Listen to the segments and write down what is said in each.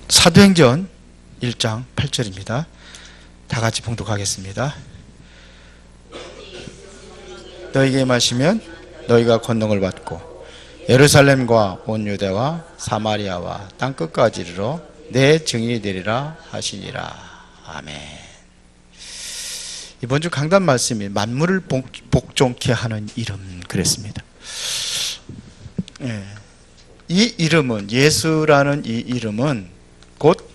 사도행전 1장 8절입니다. 다 같이 봉독하겠습니다. 너희에게 마시면 너희가 권능을 받고 예루살렘과 온 유대와 사마리아와 땅끝까지 이르러 내 증인이 되리라 하시니라. 아멘. 이번 주 강단 말씀이 만물을 복종케 하는 이름 그랬습니다. 이 이름은, 예수라는 이 이름은 곧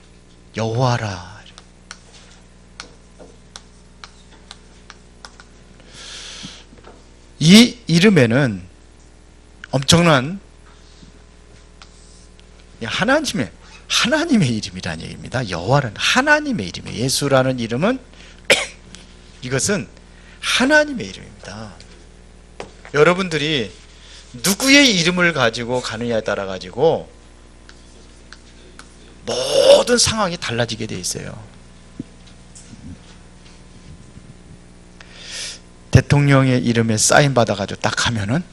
여호와라. 이 이름에는 엄청난 하나님의 이름이라는 얘기입니다. 여호와는 하나님의 이름이에요. 예수라는 이름은 이것은 하나님의 이름입니다. 여러분들이 누구의 이름을 가지고 가느냐에 따라 가지고 모든 상황이 달라지게 돼 있어요. 대통령의 이름에 사인 받아가지고 딱 하면은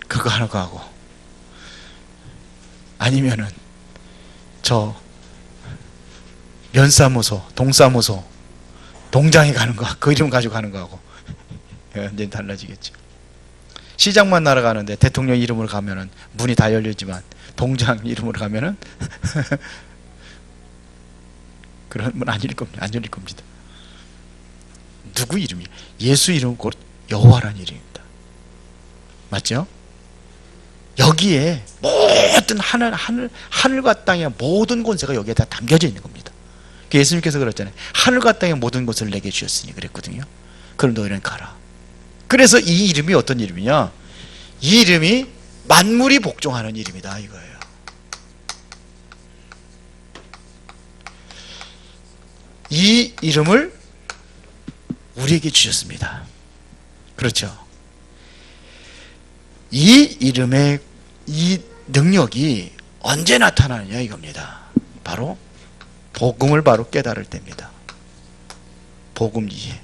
그거 하는 거 하고, 아니면은 저 면사무소, 동사무소, 동장에 가는 거, 그 이름 가지고 가는 거 하고 완전히 달라지겠죠. 시장만 날아가는데 대통령 이름으로 가면은 문이 다 열리지만 동장 이름으로 가면은 그런 문 안 열릴 겁니다. 안 열릴 겁니다. 누구 이름이? 예수 이름은 곧 여호와라는 이름입니다. 맞죠? 여기에 모든 하늘과 땅의 모든 권세가 여기에 다 담겨져 있는 겁니다. 예수님께서 그랬잖아요. 하늘과 땅의 모든 것을 내게 주셨으니 그랬거든요. 그럼 너희는 가라. 그래서 이 이름이 어떤 이름이냐? 이 이름이 만물이 복종하는 이름이다 이거예요. 이 이름을 우리에게 주셨습니다. 그렇죠? 이 이름의 이 능력이 언제 나타나느냐 이겁니다. 바로 복음을 바로 깨달을 때입니다. 복음 이해.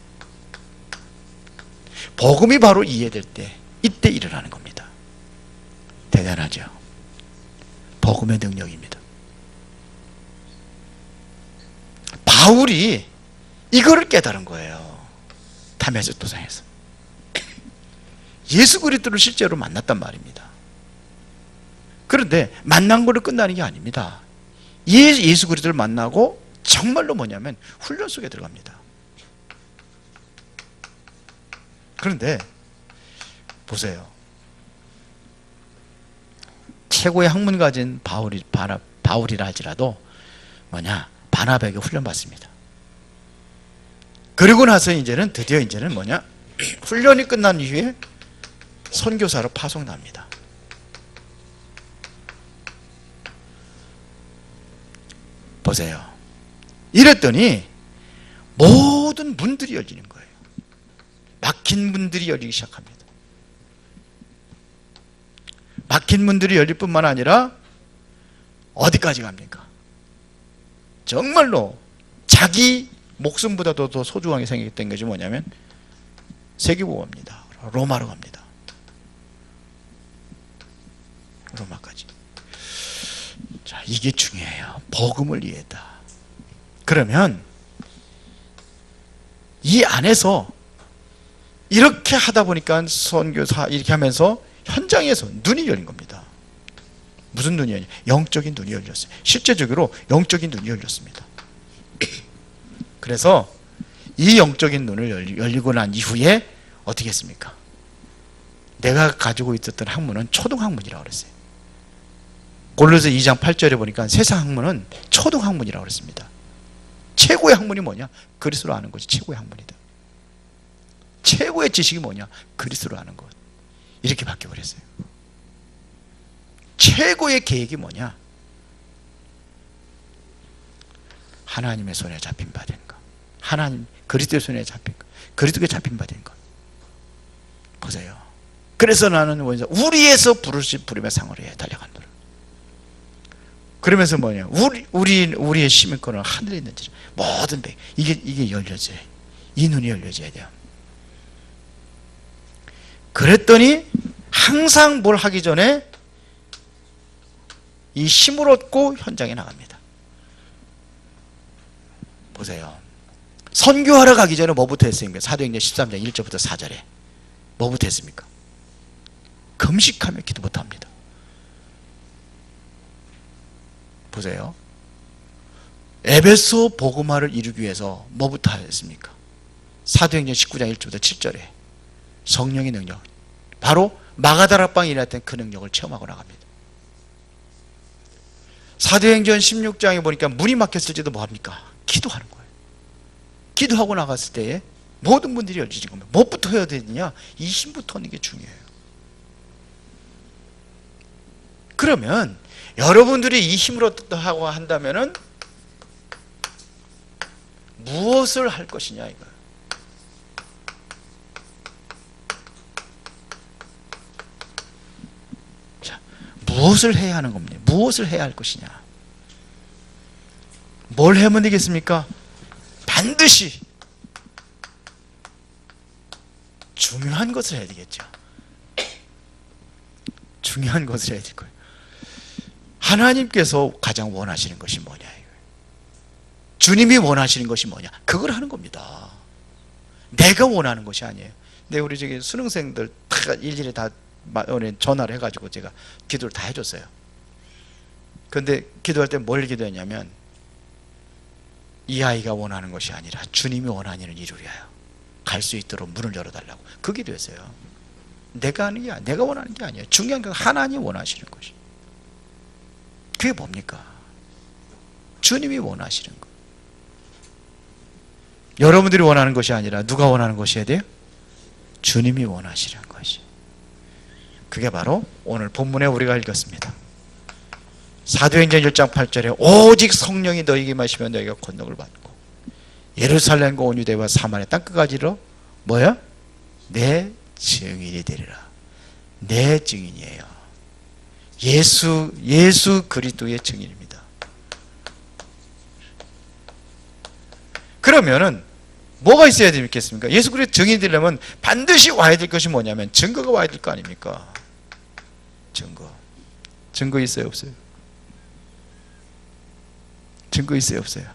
복음이 바로 이해될 때, 이때 일어나는 겁니다. 대단하죠? 복음의 능력입니다. 바울이 이거를 깨달은 거예요. 다메섹 도상에서 예수 그리스도를 실제로 만났단 말입니다. 그런데 만난 걸로 끝나는 게 아닙니다. 예수 그리스도를 만나고 정말로 뭐냐면 훈련 속에 들어갑니다. 그런데 보세요. 최고의 학문 가진 바울이라 할지라도 뭐냐, 바나바에게 훈련받습니다. 그리고 나서 드디어 뭐냐, 훈련이 끝난 이후에 선교사로 파송납니다. 보세요. 이랬더니 모든 문들이 열리는 거예요. 막힌 문들이 열리기 시작합니다. 막힌 문들이 열릴 뿐만 아니라 어디까지 갑니까? 정말로 자기 목숨보다도 더 소중하게 생겼던 것이 뭐냐면 세계보고입니다. 로마로 갑니다. 로마까지. 자, 이게 중요해요. 복음을 이해했다. 그러면 이 안에서 이렇게 하다 보니까 선교사 이렇게 하면서 현장에서 눈이 열린 겁니다. 무슨 눈이 열렸냐? 영적인 눈이 열렸어요. 실제적으로 영적인 눈이 열렸습니다. 그래서 이 영적인 눈을 열리고 난 이후에 어떻게 했습니까? 내가 가지고 있었던 학문은 초등학문이라고 그랬어요. 골로새 2장 8절에 보니까 세상 학문은 초등학문이라고 그랬습니다. 최고의 학문이 뭐냐? 그리스도를 아는 것이 최고의 학문이다. 최고의 지식이 뭐냐? 그리스도를 아는 것. 이렇게 바뀌어버렸어요. 최고의 계획이 뭐냐? 하나님의 손에 잡힌 바 된 것. 하나님, 그리스도의 손에 잡힌 것. 그리스도에 잡힌 바 된 것. 보세요. 그래서 나는 우리에서 부르며 상을 해 달려간다. 그러면서 뭐냐? 우리의 시민권은 하늘에 있는지 모든 배 이게 열려져요. 이 눈이 열려져야 돼요. 그랬더니 항상 뭘 하기 전에 이 힘을 얻고 현장에 나갑니다. 보세요. 선교하러 가기 전에 뭐부터 했습니까? 사도행전 13장 1절부터 4절에 뭐부터 했습니까? 금식하며 기도부터 합니다. 보세요. 에베소 복음화를 이루기 위해서 뭐부터 했습니까? 사도행전 19장 1절부터 7절에 성령의 능력, 바로 마가다락방에 일어났던 그 능력을 체험하고 나갑니다. 사도행전 16장에 보니까 문이 막혔을지도 뭐합니까? 기도하는 거예요. 기도하고 나갔을 때에 모든 문들이 열리는 겁니다. 뭐부터 해야 되느냐? 이 힘부터 하는 게 중요해요. 그러면 여러분들이 이 힘을 얻다고 한다면은 무엇을 할 것이냐 이거예요. 자, 무엇을 해야 하는 겁니다. 무엇을 해야 할 것이냐. 뭘 하면 되겠습니까? 반드시 중요한 것을 해야 되겠죠. 중요한 것을 해야 될 거예요. 하나님께서 가장 원하시는 것이 뭐냐 이거예요. 주님이 원하시는 것이 뭐냐, 그걸 하는 겁니다. 내가 원하는 것이 아니에요. 근데 우리 저기 수능생들 다 일일이 다 전화를 해가지고 제가 기도를 다 해줬어요. 근데 기도할 때 뭘 기도했냐면, 이 아이가 원하는 것이 아니라 주님이 원하는 일을 이루려 하여 갈 수 있도록 문을 열어달라고, 그 기도했어요. 내가 하는 게 아니야. 내가 원하는 게 아니에요. 중요한 건 하나님이 원하시는 것이. 그게 뭡니까? 주님이 원하시는 것. 여러분들이 원하는 것이 아니라 누가 원하는 것이어야 돼요? 주님이 원하시는 것이. 그게 바로 오늘 본문에 우리가 읽었습니다. 사도행전 1장 8절에 오직 성령이 너희에게 임하시면 너희가 권능을 받고 예루살렘과 온 유대와 사마리아 땅끝까지로 뭐야? 내 증인이 되리라. 내 증인이에요. 예수 그리스도의 증인입니다. 그러면은 뭐가 있어야 되겠습니까? 예수 그리스도 증인이 되려면 반드시 와야 될 것이 뭐냐면 증거가 와야 될 거 아닙니까? 증거 있어요, 없어요? 증거 있어요, 없어요?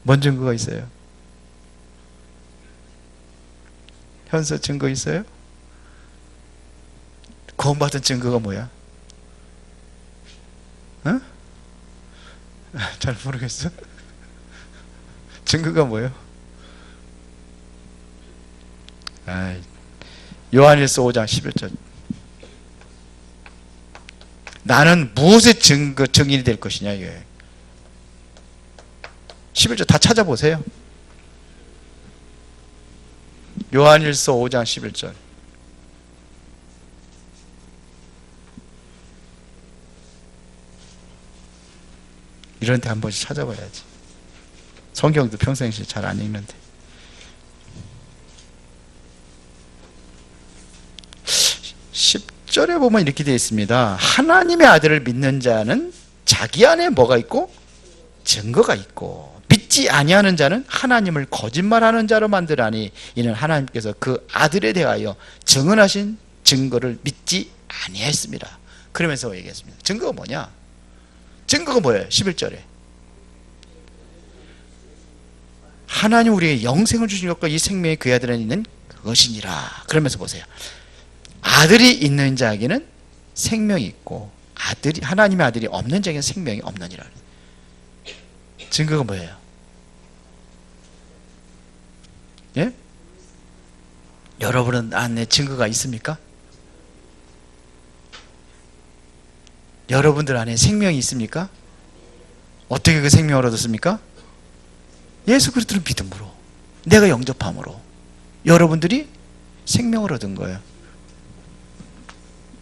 뭔 증거가 있어요? 현서 증거 있어요? 구원받은 증거가 뭐야? 어? 잘 모르겠어. 증거가 뭐예요? 요한일서 5장 11절. 나는 무엇의 증인이 될 것이냐 이게. 11절 다 찾아보세요. 요한일서 5장 11절. 이런 데 한 번씩 찾아봐야지. 성경도 평상시에 잘 안 읽는데. 10절에 보면 이렇게 되어 있습니다. 하나님의 아들을 믿는 자는 자기 안에 뭐가 있고? 증거가 있고, 믿지 아니하는 자는 하나님을 거짓말하는 자로 만들하니 이는 하나님께서 그 아들에 대하여 증언하신 증거를 믿지 아니했습니다. 그러면서 얘기했습니다. 증거가 뭐냐? 증거가 뭐예요? 11절에 하나님 우리에게 영생을 주신 것과 이 생명이 그 아들에 있는 그것이니라. 그러면서 보세요. 아들이 있는 자에게는 생명이 있고 하나님의 아들이 없는 자에게는 생명이 없느니라. 증거가 뭐예요? 예? 여러분은 안에 증거가 있습니까? 여러분들 안에 생명이 있습니까? 어떻게 그 생명을 얻었습니까? 예수 그리스도를 믿음으로, 내가 영접함으로 여러분들이 생명을 얻은 거예요.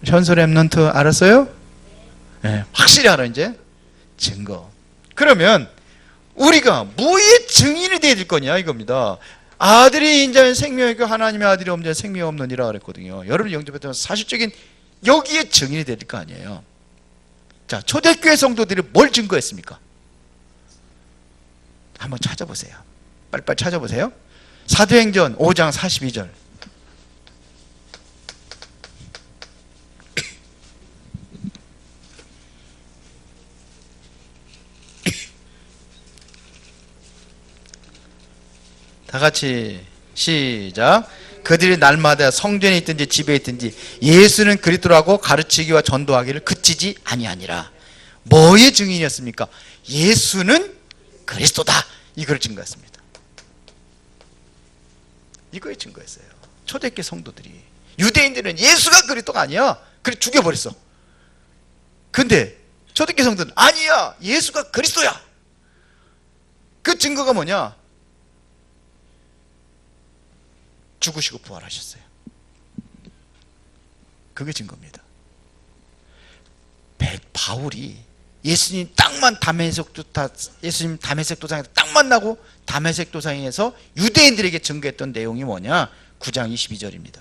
현소 렘넌트 알았어요? 네, 확실히 알아. 이제 증거. 그러면 우리가 뭐의 증인이 되어야 될 거냐 이겁니다. 아들이 인자는 생명이 있고 하나님의 아들이 없는 자는 생명이 없느니라 그랬거든요. 여러분 영접했다면 사실적인 여기에 증인이 될 거 아니에요. 자, 초대교회 성도들이 뭘 증거했습니까? 한번 찾아보세요. 빨리빨리 찾아보세요. 사도행전 5장 42절. 다 같이 시작. 그들이 날마다 성전에 있든지 집에 있든지 예수는 그리스도라고 가르치기와 전도하기를 그치지 아니하니라. 뭐의 증인이었습니까? 예수는 그리스도다. 이걸 증거했습니다. 이거에 증거했어요. 초대교회 성도들이. 유대인들은 예수가 그리스도가 아니야. 그래 죽여버렸어. 근데 초대교회 성도는 아니야. 예수가 그리스도야. 그 증거가 뭐냐? 죽으시고 부활하셨어요. 그게 증거입니다. 바울이 예수님 예수님 다메섹 도상에서 딱 만나고 다메섹 도상에서 유대인들에게 증거했던 내용이 뭐냐? 9장 22절입니다.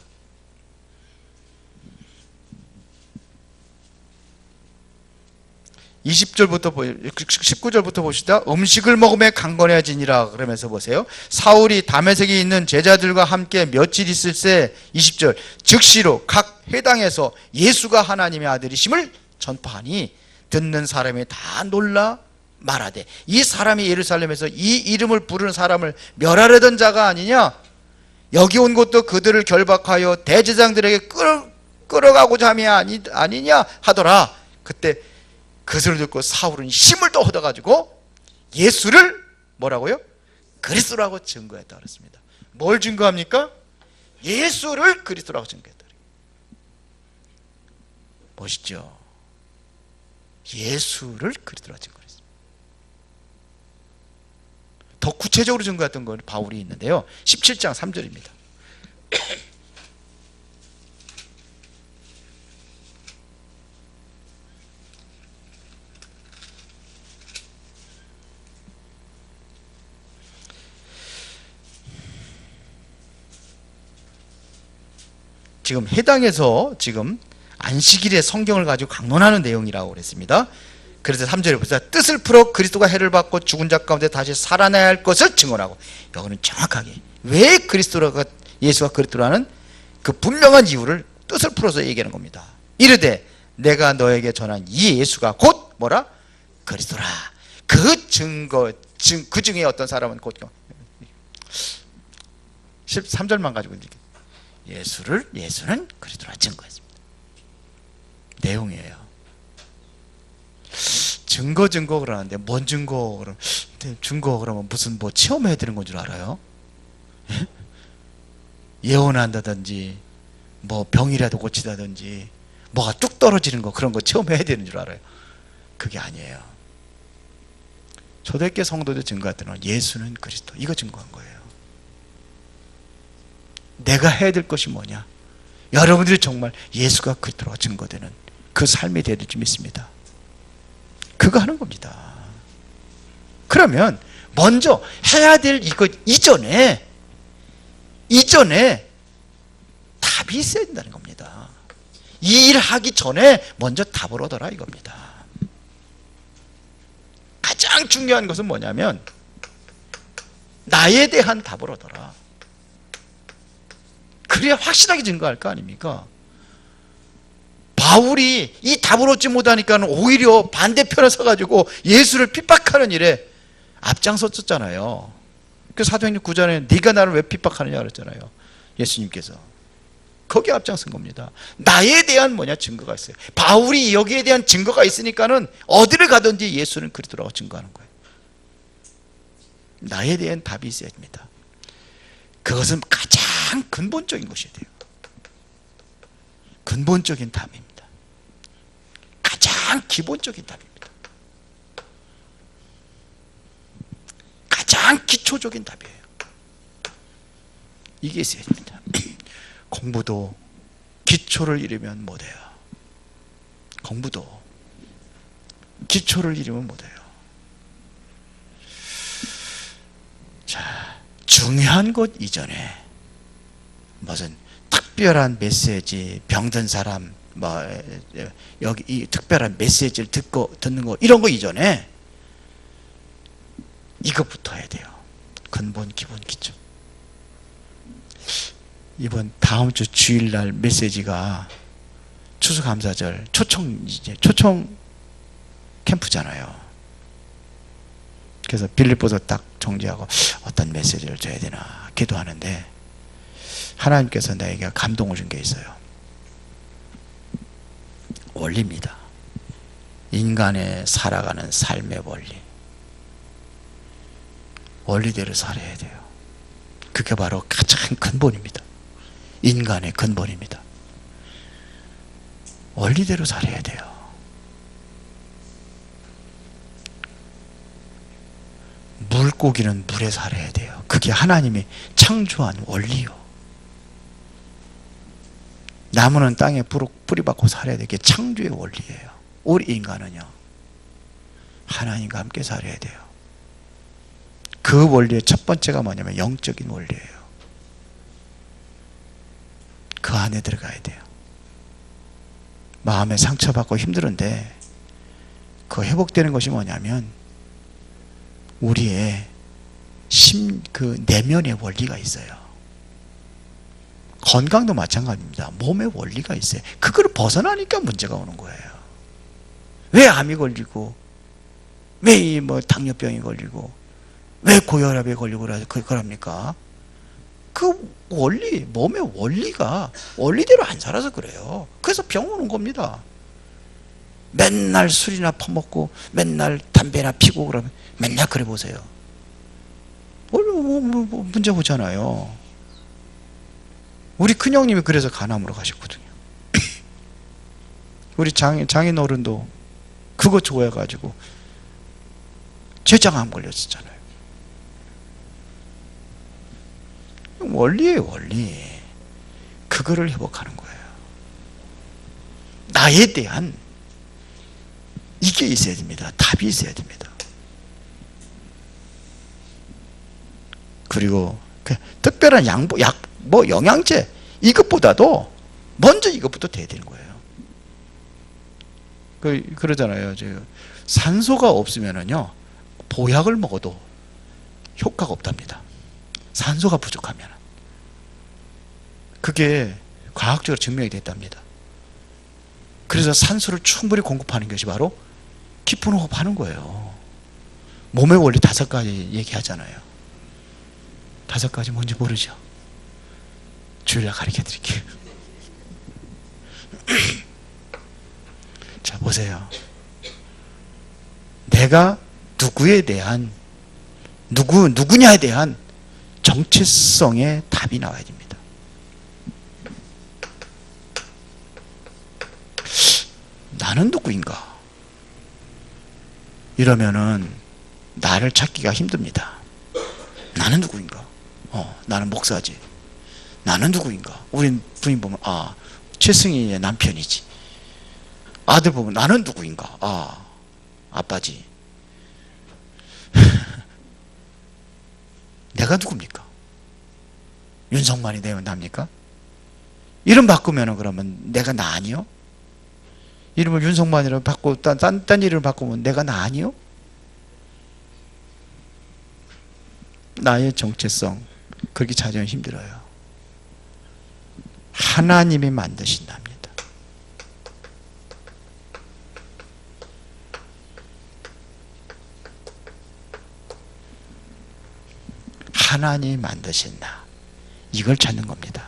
19절부터 보시다. 음식을 먹으며 강건해지니라 그러면서 보세요. 사울이 다메섹에 있는 제자들과 함께 며칠 있을 새 20절 즉시로 각 회당에서 예수가 하나님의 아들이심을 전파하니 듣는 사람이 다 놀라 말하되 이 사람이 예루살렘에서 이 이름을 부르는 사람을 멸하려던 자가 아니냐? 여기 온 것도 그들을 결박하여 대제사장들에게 끌어가고자 함이 아니냐 하더라. 그때 그 소리를 듣고 사울은 힘을 또 얻어가지고 예수를 뭐라고요? 그리스도라고 증거했다 그랬습니다. 뭘 증거합니까? 예수를 그리스도라고 증거했다. 멋있죠? 예수를 그리스도라고 증거했습니다. 더 구체적으로 증거했던 건 바울이 있는데요. 17장 3절입니다. 지금 해당에서 지금 안식일에 성경을 가지고 강론하는 내용이라고 그랬습니다. 그래서 3절에 보세요. 뜻을 풀어 그리스도가 해를 받고 죽은 자 가운데 다시 살아나야 할 것을 증언하고. 여기는 정확하게 왜 예수가 그리스도라는 그 분명한 이유를 뜻을 풀어서 얘기하는 겁니다. 이르되 내가 너에게 전한 이 예수가 곧 뭐라? 그리스도라. 그 증거, 그 중에 어떤 사람은 곧 13절만 가지고 예수는 그리스도라 증거했습니다. 내용이에요. 증거 그러는데 뭔 증거? 증거 그러면 무슨 뭐 체험해야 되는 건 줄 알아요? 예? 예언한다든지 뭐 병이라도 고치다든지 뭐가 뚝 떨어지는 거 그런 거 체험해야 되는 줄 알아요? 그게 아니에요. 초대교회 성도들 증거했던 건 예수는 그리스도, 이거 증거한 거예요. 내가 해야 될 것이 뭐냐? 여러분들이 정말 예수가 그리스도라고 증거되는 그 삶이 되야 될 줄 믿습니다. 그거 하는 겁니다. 그러면 먼저 해야 될 이거 이전에 답이 있어야 된다는 겁니다. 이 일 하기 전에 먼저 답을 얻어라 이겁니다. 가장 중요한 것은 뭐냐면 나에 대한 답을 얻어라. 그래야 확실하게 증거할 거 아닙니까? 바울이 이 답을 얻지 못하니까 오히려 반대편에 서가지고 예수를 핍박하는 일에 앞장섰었잖아요. 그 사도행전 9장에 네가 나를 왜 핍박하느냐 그랬잖아요. 예수님께서. 거기에 앞장선 겁니다. 나에 대한 증거가 있어요. 바울이 여기에 대한 증거가 있으니까는 어디를 가든지 예수는 그리스도라고 증거하는 거예요. 나에 대한 답이 있어야 됩니다. 그것은 가장 근본적인 것이 돼요. 근본적인 답입니다. 가장 기본적인 답입니다. 가장 기초적인 답이에요. 이게 있어야 됩니다. 공부도 기초를 잃으면 못해요. 공부도 기초를 잃으면 못해요. 자, 중요한 것 이전에 무슨 특별한 메시지, 병든 사람 여기 이 특별한 메시지를 듣는 거 이런 거 이전에 이것부터 해야 돼요. 근본, 기본, 기초. 이번 다음 주 주일날 메시지가 추수감사절 초청 캠프잖아요. 그래서 빌립보서 딱 정지하고 어떤 메시지를 줘야 되나 기도하는데 하나님께서 나에게 감동을 준 게 있어요. 원리입니다. 인간의 살아가는 삶의 원리. 원리대로 살아야 돼요. 그게 바로 가장 근본입니다. 인간의 근본입니다. 원리대로 살아야 돼요. 물고기는 물에 살아야 돼요. 그게 하나님이 창조한 원리요. 나무는 땅에 뿌리박고 살아야 되게 창조의 원리예요. 우리 인간은요, 하나님과 함께 살아야 돼요. 그 원리의 첫 번째가 뭐냐면 영적인 원리예요. 그 안에 들어가야 돼요. 마음에 상처받고 힘들은데 그 회복되는 것이 뭐냐면 우리의 그 내면의 원리가 있어요. 건강도 마찬가지입니다. 몸의 원리가 있어요. 그걸 벗어나니까 문제가 오는 거예요. 왜 암이 걸리고, 왜 당뇨병이 걸리고, 왜 고혈압에 걸리고 그럽니까? 그 원리, 몸의 원리가 원리대로 안 살아서 그래요. 그래서 병 오는 겁니다. 맨날 술이나 퍼먹고 맨날 담배나 피고 그러면 맨날 그래 보세요. 문제 보잖아요. 우리 큰형님이 그래서 간암으로 가셨거든요. 우리 장인 어른도 그거 좋아해가지고 췌장암 걸렸었잖아요. 원리예요, 원리. 그거를 회복하는 거예요. 나에 대한 이게 있어야 됩니다. 답이 있어야 됩니다. 그리고 특별한 영양제 이것보다도 먼저 이것부터 돼야 되는 거예요. 그러잖아요. 산소가 없으면은요, 보약을 먹어도 효과가 없답니다. 산소가 부족하면. 그게 과학적으로 증명이 됐답니다. 그래서 산소를 충분히 공급하는 것이 바로 깊은 호흡하는 거예요. 몸의 원리 5가지 얘기하잖아요. 5가지 뭔지 모르죠? 주일날 가르쳐 드릴게요. 자, 보세요. 내가 누구냐에 대한 정체성의 답이 나와야 됩니다. 나는 누구인가? 이러면은 나를 찾기가 힘듭니다. 나는 누구인가? 나는 목사지. 나는 누구인가? 우리 부인 보면 최승희의 남편이지. 아들 보면 나는 누구인가? 아빠지. 내가 누굽니까? 윤석만이 되면 납니까? 이름 바꾸면 그러면 내가 나 아니요? 이름을 윤석만이라고 바꾸고 딴 이름을 바꾸면 내가 나 아니요? 나의 정체성 그렇게 찾으면 힘들어요. 하나님이 만드신답니다. 하나님이 만드신 나, 이걸 찾는 겁니다.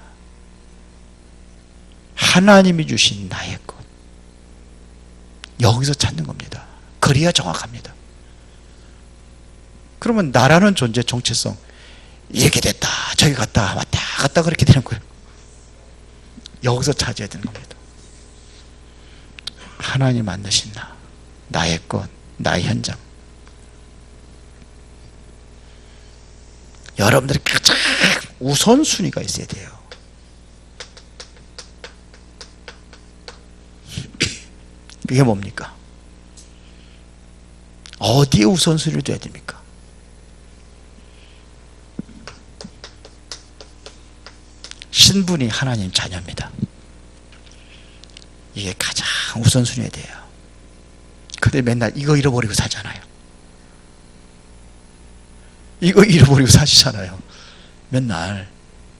하나님이 주신 나의 것, 여기서 찾는 겁니다. 그래야 정확합니다. 그러면 나라는 존재 정체성, 이렇게 됐다 저기 갔다 왔다 갔다 그렇게 되는 거예요. 여기서 찾아야 되는 겁니다. 하나님 만드신 나, 나의 것, 나의 현장. 여러분들이 가장 우선순위가 있어야 돼요. 그게 뭡니까? 어디에 우선순위를 둬야 됩니까? 신분이 하나님 자녀입니다. 이게 가장 우선순위에 돼요. 근데 맨날 이거 잃어버리고 살잖아요. 이거 잃어버리고 사시잖아요. 맨날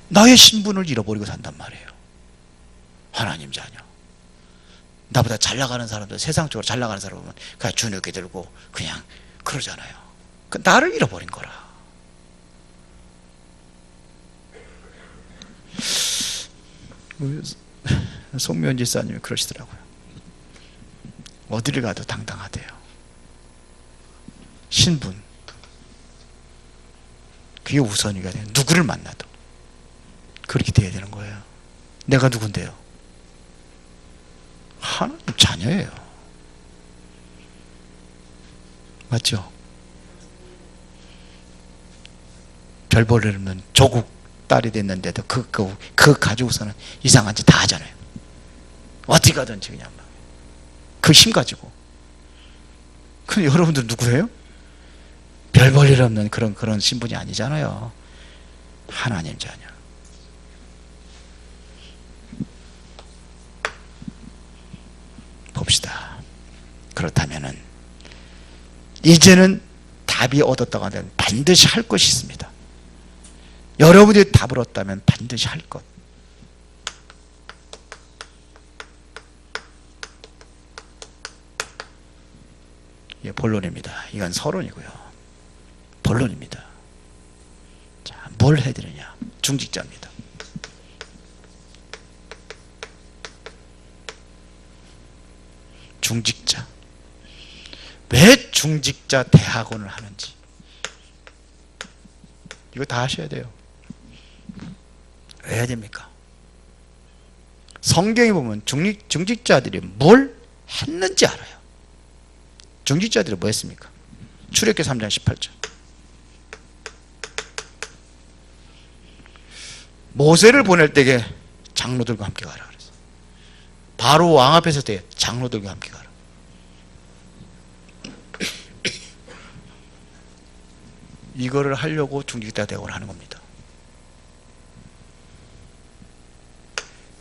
나의 신분을 잃어버리고 산단 말이에요. 하나님 자녀. 나보다 잘 나가는 사람들, 세상적으로 잘 나가는 사람은 그냥 주눅이 들고 그냥 그러잖아요. 그 나를 잃어버린 거라. 송미원 지사님이 그러시더라고요. 어디를 가도 당당하대요. 신분, 그게 우선이가 돼요. 누구를 만나도 그렇게 돼야 되는 거예요. 내가 누군데요? 하나님 자녀예요. 맞죠? 별 볼일 없는 조국 딸이 됐는데도 그 가지고서는 이상한 짓 다 하잖아요. 어디 가든지 그냥 그 힘 가지고. 근데 여러분들 누구예요? 별 볼일 없는 그런 신분이 아니잖아요. 하나님 자녀. 봅시다. 그렇다면은 이제는 답이 얻었다고 하면 반드시 할 것이 있습니다. 여러분들이 답을 얻다면 반드시 할 것. 이게 본론입니다. 이건 서론이고요. 본론입니다. 자, 뭘 해드리냐? 중직자입니다. 중직자. 왜 중직자 대학원을 하는지 이거 다 하셔야 돼요. 왜 해야 됩니까? 성경에 보면 중직자들이 뭘 했는지 알아요. 중직자들이 뭐 했습니까? 출애굽기 3장 18절. 모세를 보낼 때에 장로들과 함께 가라 그랬어요. 바로 왕 앞에 설 때 장로들과 함께 가라. 이거를 하려고 중직자 대학원을 하는 겁니다.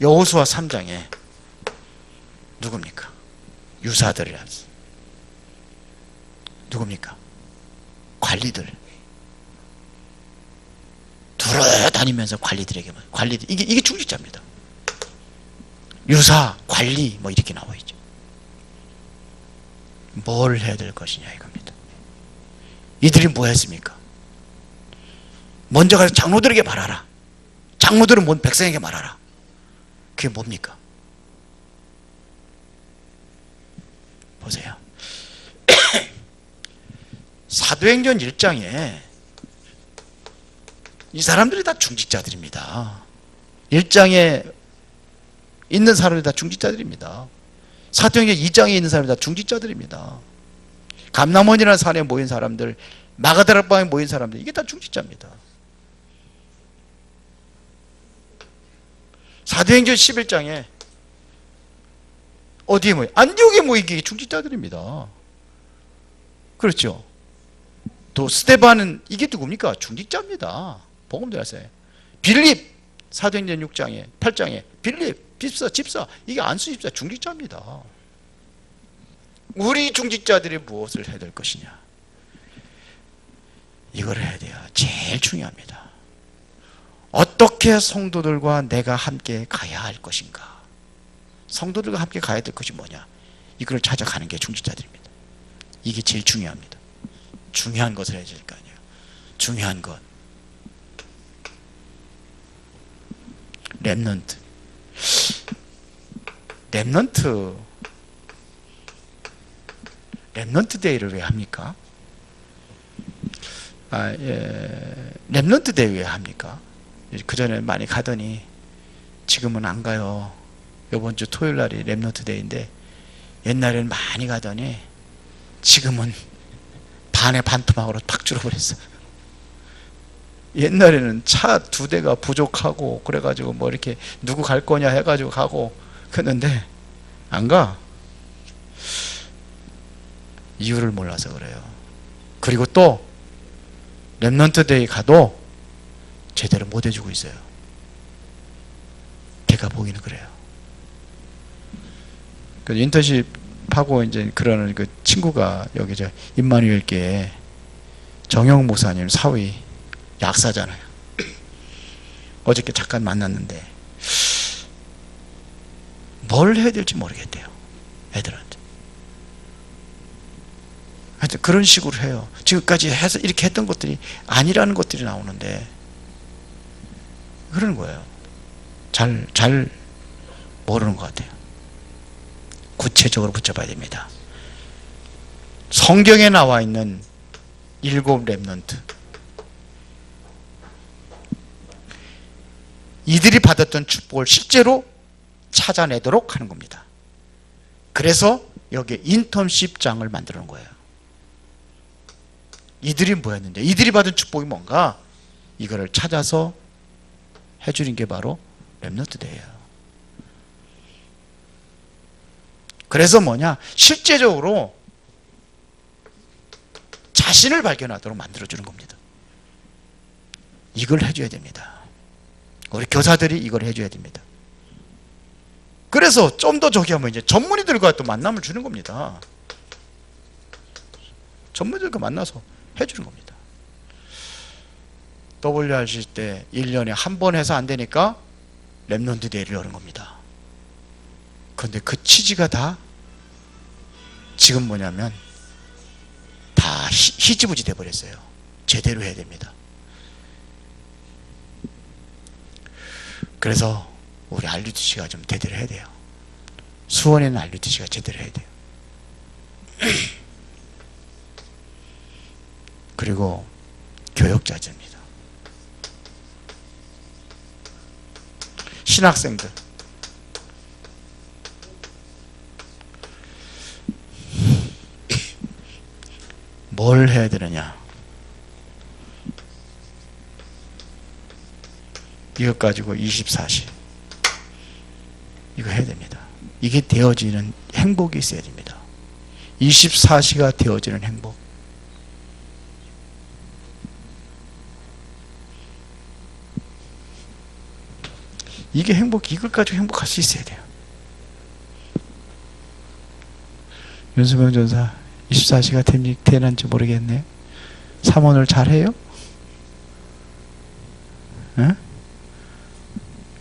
여호수아 3장에 누굽니까? 유사들이라 했어요. 누굽니까? 관리들. 돌아다니면서 관리들에게 관리들 이게 중직자입니다. 유사, 관리 뭐 이렇게 나와 있죠. 뭘 해야 될 것이냐 이겁니다. 이들이 뭐 했습니까? 먼저 가서 장로들에게 말하라. 장로들은 뭔 백성에게 말하라. 그게 뭡니까? 보세요. 사도행전 1장에 이 사람들이 다 중직자들입니다. 1장에 있는 사람들이 다 중직자들입니다. 사도행전 2장에 있는 사람들이 다 중직자들입니다. 감람원이라는 산에 모인 사람들, 마가다락방에 모인 사람들, 이게 다 중직자입니다. 사도행전 11장에 어디에 모인? 안디옥에 모인 게 중직자들입니다. 그렇죠? 또 스데반은 이게 누굽니까? 중직자입니다. 복음 들었어요. 빌립 사도행전 6장에 8장에 빌립 집사 이게 안수 집사 중직자입니다. 우리 중직자들이 무엇을 해야 될 것이냐? 이걸 해야 돼요. 제일 중요합니다. 어떻게 성도들과 내가 함께 가야 할 것인가? 성도들과 함께 가야 될 것이 뭐냐? 이걸 찾아가는 게 중직자들입니다. 이게 제일 중요합니다. 중요한 것을 해야 될 거 아니에요. 중요한 것. 렘넌트 데이를 왜 합니까? 렘넌트 데이 왜 합니까? 그전에 많이 가더니 지금은 안 가요. 이번 주 토요일 날이 렘넌트 데이인데 옛날에는 많이 가더니 지금은 반에 반토막으로 팍 줄어버렸어. 옛날에는 차 2대가 부족하고 그래가지고 뭐 이렇게 누구 갈 거냐 해가지고 가고 그랬는데 안 가. 이유를 몰라서 그래요. 그리고 또 렘넌트 데이 가도 제대로 못 해주고 있어요. 제가 보기는 그래요. 그 인턴십 하고 이제 그러는 그 친구가 여기 저 임마누엘 교회 정영 목사님 사위 약사잖아요. 어저께 잠깐 만났는데 뭘 해야 될지 모르겠대요. 애들한테. 하여튼 그런 식으로 해요. 지금까지 해서 이렇게 했던 것들이 아니라는 것들이 나오는데 그러는 거예요. 잘 모르는 것 같아요. 구체적으로 붙여봐야 됩니다. 성경에 나와 있는 7 렘넌트, 이들이 받았던 축복을 실제로 찾아내도록 하는 겁니다. 그래서 여기에 인턴십장을 만들어 놓은 거예요. 이들이 뭐였는데, 이들이 받은 축복이 뭔가, 이거를 찾아서 해주는 게 바로 렘넌트 데이예요. 그래서 뭐냐, 실제적으로 자신을 발견하도록 만들어주는 겁니다. 이걸 해줘야 됩니다. 우리 교사들이 이걸 해줘야 됩니다. 그래서 좀 더 저기 하면 이제 전문의들과 또 만남을 주는 겁니다. 전문의들과 만나서 해주는 겁니다. WRC 때 1년에 한 번 해서 안 되니까 렘넌트 데이를 여는 겁니다. 그런데 그 취지가 다 지금 뭐냐면 다 희지부지 돼버렸어요. 제대로 해야 됩니다. 그래서 우리 RUTC가 좀 제대로 해야 돼요. 수원에는 RUTC가 제대로 해야 돼요. 그리고 교역자제입니다. 신학생들, 뭘 해야 되느냐, 이것 가지고 24시 이거 해야 됩니다. 이게 되어지는 행복이 있어야 됩니다. 24시가 되어지는 행복. 이게 행복, 이걸 가지고 행복할 수 있어야 돼요. 윤수명 전사 24시가 되는지 모르겠네. 사모를 잘해요? 응?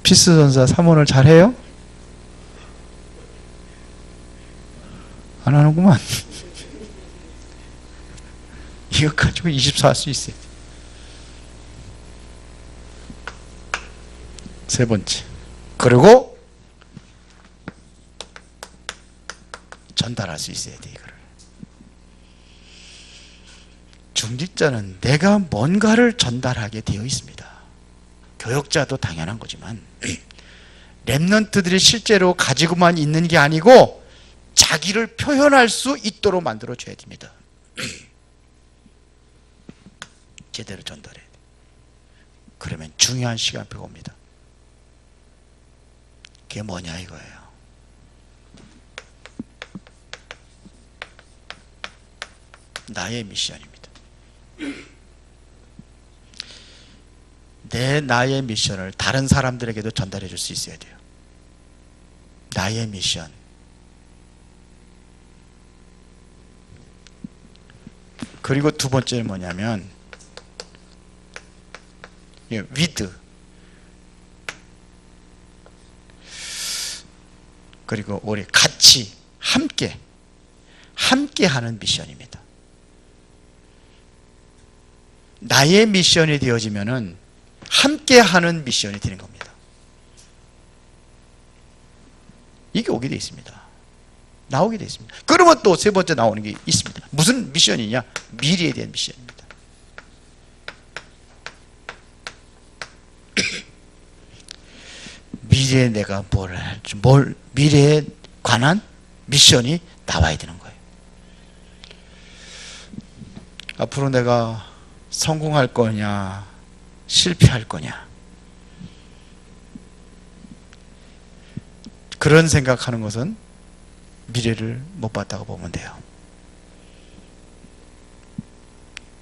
피스 전사 사모를 잘해요? 안 하는구만. 이거 가지고 24 할 수 있어요. 세 번째, 그리고 전달할 수 있어야 돼. 이거를 중직자는 내가 뭔가를 전달하게 되어 있습니다. 교역자도 당연한 거지만 렘넌트들이 실제로 가지고만 있는 게 아니고 자기를 표현할 수 있도록 만들어줘야 됩니다. 제대로 전달해야 돼. 그러면 중요한 시간표가 옵니다. 그게 뭐냐 이거예요. 나의 미션입니다. 나의 미션을 다른 사람들에게도 전달해 줄 수 있어야 돼요. 나의 미션. 그리고 두 번째는 뭐냐면 with, 그리고 우리 같이 함께 하는 미션입니다. 나의 미션이 되어지면은 함께 하는 미션이 되는 겁니다. 이게 오게 되어 있습니다. 나오게 되어 있습니다. 그러면 또 세 번째 나오는 게 있습니다. 무슨 미션이냐? 미래에 대한 미션입니다. 미래에 내가 뭘 할지, 미래에 관한 미션이 나와야 되는 거예요. 앞으로 내가 성공할 거냐, 실패할 거냐, 그런 생각하는 것은 미래를 못 봤다고 보면 돼요.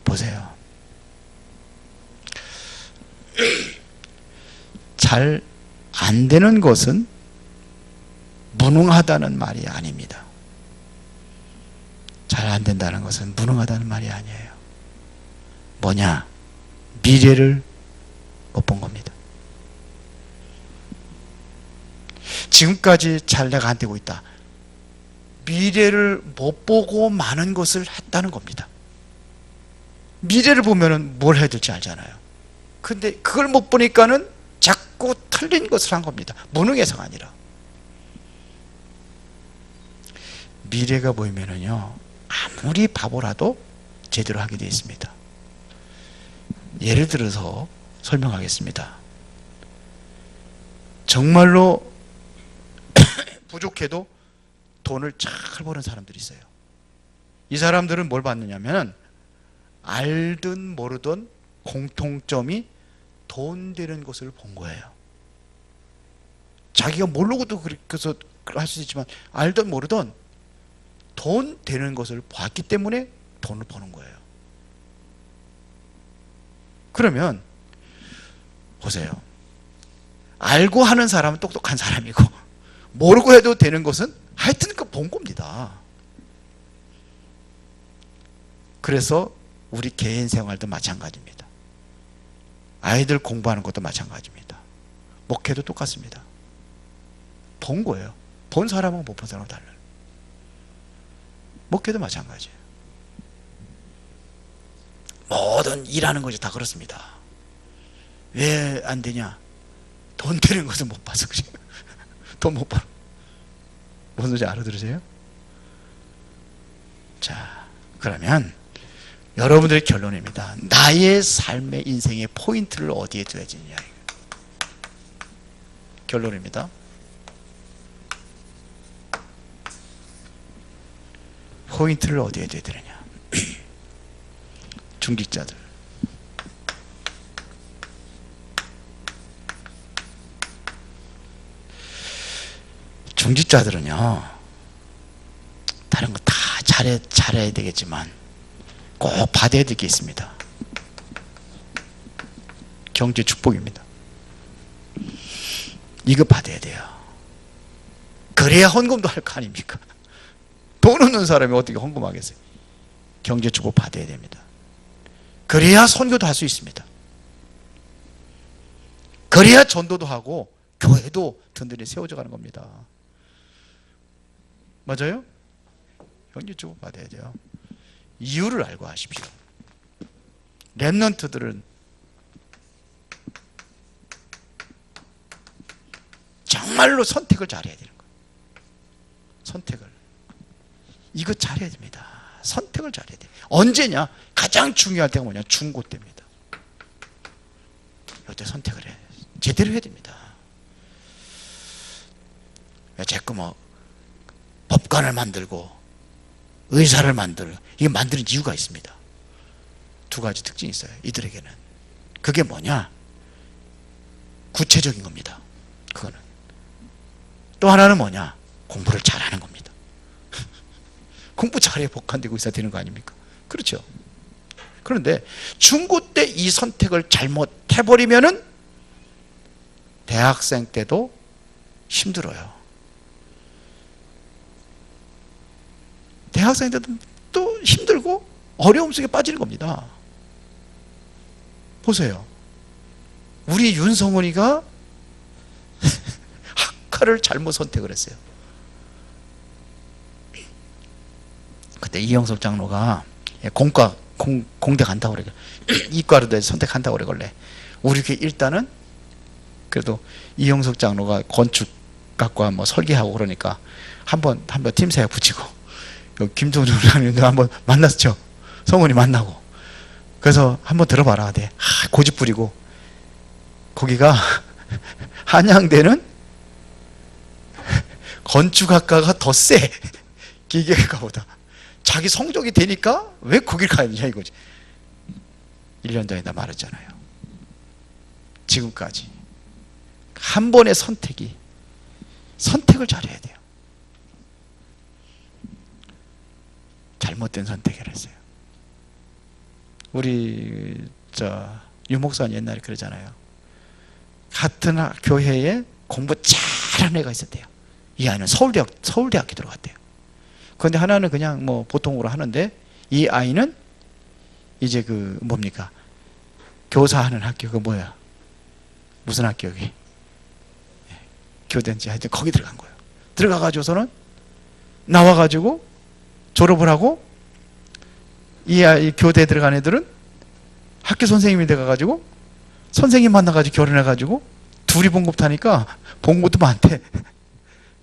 보세요. 잘 안 되는 것은 무능하다는 말이 아닙니다. 잘 안 된다는 것은 무능하다는 말이 아니에요. 뭐냐? 미래를 못 본 겁니다. 지금까지 잘 내가 안 되고 있다. 미래를 못 보고 많은 것을 했다는 겁니다. 미래를 보면은 뭘 해야 될지 알잖아요. 근데 그걸 못 보니까는 자꾸 틀린 것을 한 겁니다. 무능해서가 아니라. 미래가 보이면은요, 아무리 바보라도 제대로 하게 되어 있습니다. 예를 들어서 설명하겠습니다. 정말로 부족해도 돈을 잘 버는 사람들이 있어요. 이 사람들은 뭘 받느냐면 알든 모르든 공통점이 돈 되는 것을 본 거예요. 자기가 모르고도 그래서 할 수 있지만 알든 모르든 돈 되는 것을 봤기 때문에 돈을 버는 거예요. 그러면 보세요. 알고 하는 사람은 똑똑한 사람이고 모르고 해도 되는 것은 하여튼 그 본 겁니다. 그래서 우리 개인 생활도 마찬가지입니다. 아이들 공부하는 것도 마찬가지입니다. 목회도 똑같습니다. 본 거예요. 본 사람하고 못 본 사람은 달라요. 목회도 마찬가지예요. 모든 일하는 것이 다 그렇습니다. 왜 안 되냐? 돈 되는 것을 못 봐서 그래요. 돈 못 벌어. 무슨 소리인지 알아들으세요? 자, 그러면 여러분들의 결론입니다. 나의 삶의 인생의 포인트를 어디에 둬야 되느냐. 결론입니다. 포인트를 어디에 둬야 되느냐. 중직자들. 중직자들은요, 다른 거 다 잘해야 되겠지만 꼭 받아야 될 게 있습니다. 경제 축복입니다. 이거 받아야 돼요. 그래야 헌금도 할 거 아닙니까? 돈 없는 사람이 어떻게 헌금하겠어요? 경제 축복 받아야 됩니다. 그래야 선교도 할 수 있습니다. 그래야 전도도 하고 교회도 든든히 세워져 가는 겁니다. 맞아요? 경제 축복 받아야 돼요. 이유를 알고 하십시오. 렘넌트들은 정말로 선택을 잘해야 되는 거예요. 선택을. 이거 잘해야 됩니다. 선택을 잘해야 돼요. 언제냐? 가장 중요할 때가 뭐냐? 중고 때입니다. 이때 선택을 해. 제대로 해야 됩니다. 자꾸 뭐 법관을 만들고 의사를 만들고, 이게 만드는 이유가 있습니다. 두 가지 특징이 있어요. 이들에게는. 그게 뭐냐? 구체적인 겁니다. 그거는. 또 하나는 뭐냐? 공부를 잘하는 겁니다. 공부 잘해 복한되고 의사 되는 거 아닙니까? 그렇죠. 그런데 중고 때 이 선택을 잘못해버리면은 대학생 때도 힘들어요. 대학생 때도 또 힘들고 어려움 속에 빠지는 겁니다. 보세요. 우리 윤성원이가 학과를 잘못 선택을 했어요. 그때 이영석 장로가 공대 간다고 그래. 이과로 선택한다고 그래. 우리 교회 일단은 그래도 이영석 장로가 건축학과 뭐 설계하고 그러니까 한번 팀사에 붙이고, 김동준 장로님도 한번 만났죠. 성훈이 만나고. 그래서 한번 들어봐라. 네. 고집 부리고. 거기가 한양대는 건축학과가 더 세. 기계학과보다. 자기 성적이 되니까 왜 거길 가야 되냐 이거지. 1년 전에 다 말했잖아요. 지금까지 한 번의 선택을 잘해야 돼요. 잘못된 선택을 했어요. 우리 유 목사님 옛날에 그러잖아요. 같은 교회에 공부 잘하는 애가 있었대요. 이 아이는 서울대학교 들어갔대요. 그런데 하나는 그냥 뭐 보통으로 하는데, 이 아이는 이제 그 뭡니까? 교사하는 학교, 그 뭐야? 무슨 학교 여기? 교대인지 하여튼 거기 들어간 거예요. 들어가가지고서는 나와가지고 졸업을 하고 이 교대에 들어간 애들은 학교 선생님이 돼가지고 선생님 만나가지고 결혼해가지고 둘이 봉급 타니까 봉급도 많대.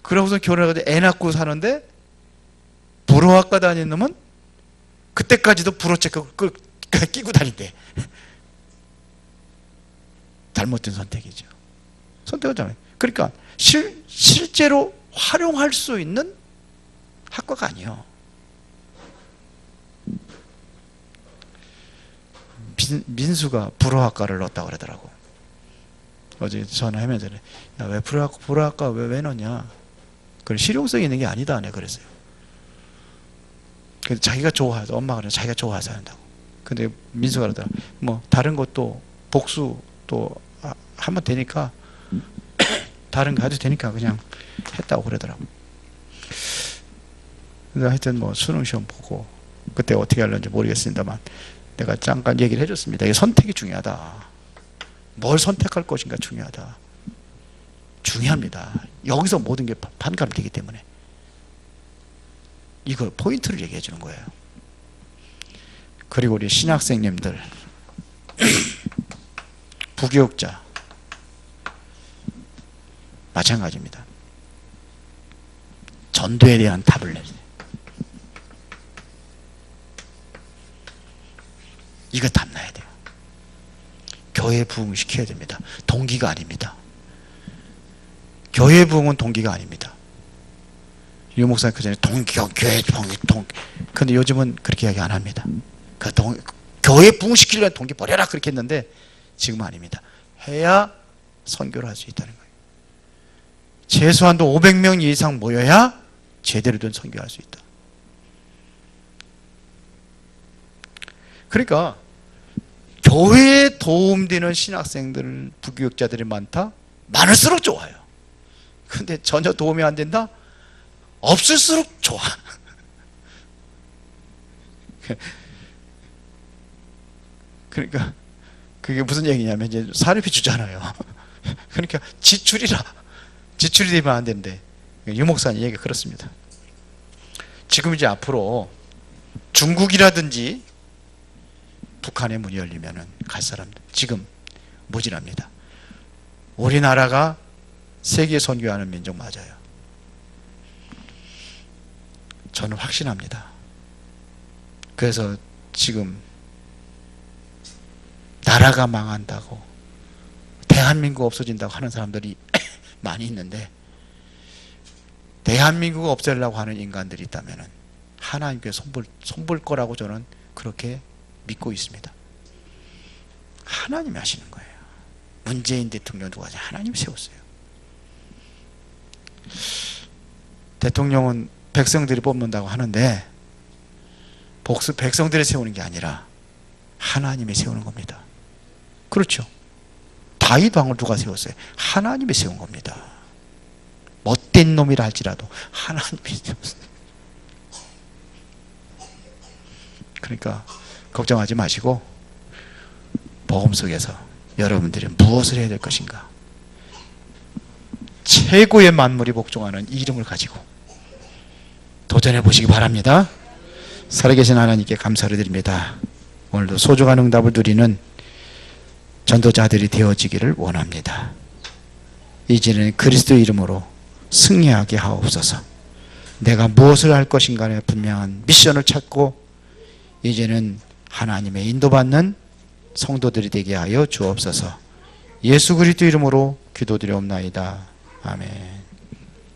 그러고서 결혼해가지고 애 낳고 사는데 불어학과 다니는 놈은 그때까지도 불어체크 끼고 다닌대. 잘못된 선택이죠. 선택은 잘못. 그러니까 실제로 활용할 수 있는 학과가 아니에요. 민수가 불어학과를 넣었다고 그러더라고. 어제 전화하면서 야, 왜 불어학과 왜 넣냐? 그건 실용성이 있는 게 아니다. 네, 그랬어요. 근데 자기가 좋아해서, 엄마가 자기가 좋아해서 한다고. 근데 민수가 그러더라. 뭐 다른 것도 복수 또 하면 되니까 다른 거 해도 되니까 그냥 했다고 그러더라고. 그래서 하여튼 뭐 수능 시험 보고 그때 어떻게 하려는지 모르겠습니다만 내가 잠깐 얘기를 해줬습니다. 이게 선택이 중요하다. 뭘 선택할 것인가 중요하다. 중요합니다. 여기서 모든 게 판가름되기 때문에 이걸 포인트를 얘기해 주는 거예요. 그리고 우리 신학생님들 부교육자 마찬가지입니다. 전도에 대한 답을 내세요. 이거 답나야 돼요. 교회 부흥을 시켜야 됩니다. 동기가 아닙니다. 교회 부흥은 동기가 아닙니다. 유 목사님 그 전에 교회 부흥 근데 요즘은 그렇게 이야기 안 합니다. 교회 부흥시키려는 동기 버려라 그렇게 했는데 지금은 아닙니다. 해야 선교를 할 수 있다는 거예요. 최소한도 500명 이상 모여야 제대로 된 선교를 할 수 있다. 그러니까 교회에 도움되는 신학생들, 부교육자들이 많다? 많을수록 좋아요. 근데 전혀 도움이 안 된다? 없을수록 좋아. 그러니까 그게 무슨 얘기냐면 이제 사료비 주잖아요. 그러니까 지출이 되면 안 되는데 유 목사님 얘기가 그렇습니다. 지금 이제 앞으로 중국이라든지 북한의 문이 열리면은 갈 사람들 지금 모질합니다. 우리나라가 세계 선교하는 민족 맞아요. 저는 확신합니다. 그래서 지금 나라가 망한다고 대한민국 없어진다고 하는 사람들이 많이 있는데 대한민국을 없애려고 하는 인간들이 있다면 하나님께 손볼 거라고 저는 그렇게 믿고 있습니다. 하나님이 하시는 거예요. 문재인 대통령 누가 하나님이 세웠어요. 대통령은 백성들이 뽑는다고 하는데 백성들이 세우는 게 아니라 하나님이 세우는 겁니다. 그렇죠. 다윗 왕을 누가 세웠어요? 하나님이 세운 겁니다. 못된 놈이라 할지라도 하나님이 세웠어요. 그러니까 걱정하지 마시고 복음 속에서 여러분들이 무엇을 해야 될 것인가? 최고의 만물이 복종하는 이 이름을 가지고 도전해 보시기 바랍니다. 살아계신 하나님께 감사를 드립니다. 오늘도 소중한 응답을 누리는 전도자들이 되어지기를 원합니다. 이제는 그리스도 이름으로 승리하게 하옵소서. 내가 무엇을 할 것인가에 분명한 미션을 찾고 이제는 하나님의 인도받는 성도들이 되게 하여 주옵소서. 예수 그리스도 이름으로 기도드리옵나이다. 아멘.